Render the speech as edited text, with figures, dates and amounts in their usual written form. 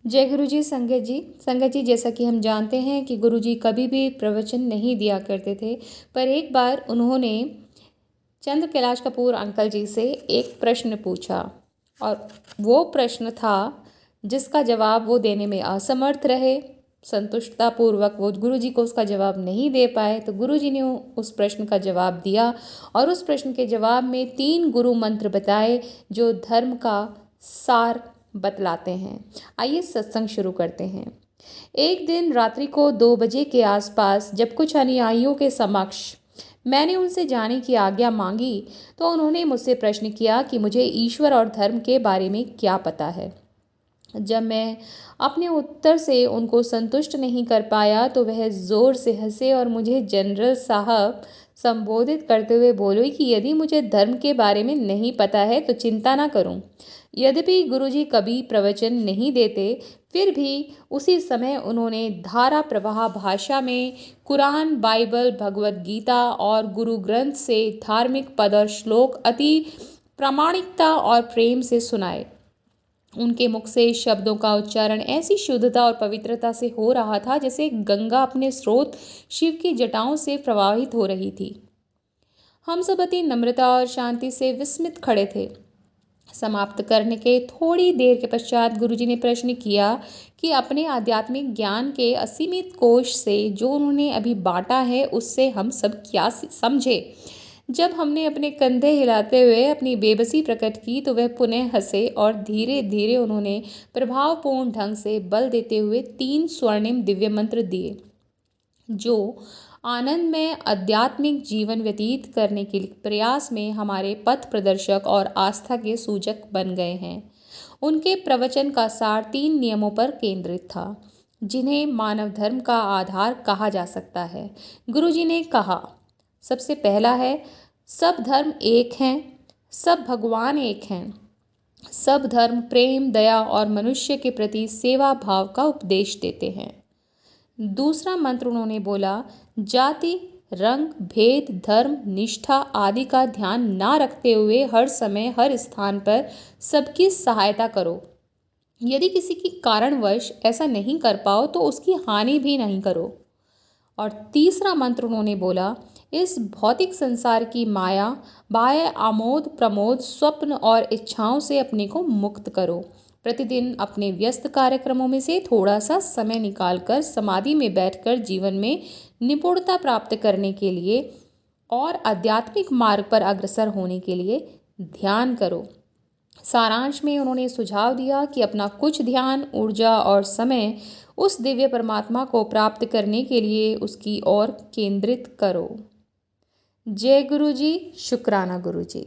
जय गुरु जी। संगत जी, जैसा कि हम जानते हैं कि गुरु जी कभी भी प्रवचन नहीं दिया करते थे, पर एक बार उन्होंने चंद्र कैलाश कपूर अंकल जी से एक प्रश्न पूछा और वो प्रश्न था जिसका जवाब वो देने में असमर्थ रहे। संतुष्टतापूर्वक वो गुरु जी को उसका जवाब नहीं दे पाए, तो गुरु जी ने उस प्रश्न का जवाब दिया और उस प्रश्न के जवाब में 3 गुरु मंत्र बताए जो धर्म का सार बतलाते हैं। आइए सत्संग शुरू करते हैं। एक दिन रात्रि को 2 बजे के आसपास जब कुछ अनुयायियों के समक्ष मैंने उनसे जाने की आज्ञा मांगी, तो उन्होंने मुझसे प्रश्न किया कि मुझे ईश्वर और धर्म के बारे में क्या पता है। जब मैं अपने उत्तर से उनको संतुष्ट नहीं कर पाया, तो वह जोर से हंसे और मुझे जनरल साहब संबोधित करते हुए बोले कि यदि मुझे धर्म के बारे में नहीं पता है तो चिंता ना करूं। यद्यपि गुरुजी कभी प्रवचन नहीं देते, फिर भी उसी समय उन्होंने धारा प्रवाह भाषा में कुरान, बाइबल, भगवत गीता और गुरु ग्रंथ से धार्मिक पद और श्लोक अति प्रामाणिकता और प्रेम से सुनाए। उनके मुख से शब्दों का उच्चारण ऐसी शुद्धता और पवित्रता से हो रहा था जैसे गंगा अपने स्रोत शिव की जटाओं से प्रवाहित हो रही थी। हम सब अति नम्रता और शांति से विस्मित खड़े थे। समाप्त करने के थोड़ी देर के पश्चात गुरुजी ने प्रश्न किया कि अपने आध्यात्मिक ज्ञान के असीमित कोश से जो उन्होंने अभी बांटा है, उससे हम सब क्या समझे। जब हमने अपने कंधे हिलाते हुए अपनी बेबसी प्रकट की, तो वह पुनः हंसे और धीरे धीरे उन्होंने प्रभावपूर्ण ढंग से बल देते हुए 3 स्वर्णिम दिव्य मंत्र दिए, जो आनंद में आध्यात्मिक जीवन व्यतीत करने के प्रयास में हमारे पथ प्रदर्शक और आस्था के सूचक बन गए हैं। उनके प्रवचन का सार 3 नियमों पर केंद्रित था, जिन्हें मानव धर्म का आधार कहा जा सकता है। गुरुजी ने कहा, सबसे पहला है, सब धर्म एक हैं, सब भगवान एक हैं। सब धर्म प्रेम, दया और मनुष्य के प्रति सेवा भाव का उपदेश देते हैं। दूसरा मंत्र उन्होंने बोला, जाति, रंग, भेद, धर्म, निष्ठा आदि का ध्यान ना रखते हुए हर समय हर स्थान पर सबकी सहायता करो। यदि किसी की कारणवश ऐसा नहीं कर पाओ तो उसकी हानि भी नहीं करो। और तीसरा मंत्र उन्होंने बोला, इस भौतिक संसार की माया, बाह्य आमोद प्रमोद, स्वप्न और इच्छाओं से अपने को मुक्त करो। प्रतिदिन अपने व्यस्त कार्यक्रमों में से थोड़ा सा समय निकालकर समाधि में बैठकर जीवन में निपुणता प्राप्त करने के लिए और आध्यात्मिक मार्ग पर अग्रसर होने के लिए ध्यान करो। सारांश में उन्होंने सुझाव दिया कि अपना कुछ ध्यान, ऊर्जा और समय उस दिव्य परमात्मा को प्राप्त करने के लिए उसकी ओर केंद्रित करो। जय गुरु जी, शुक्राना गुरु जी।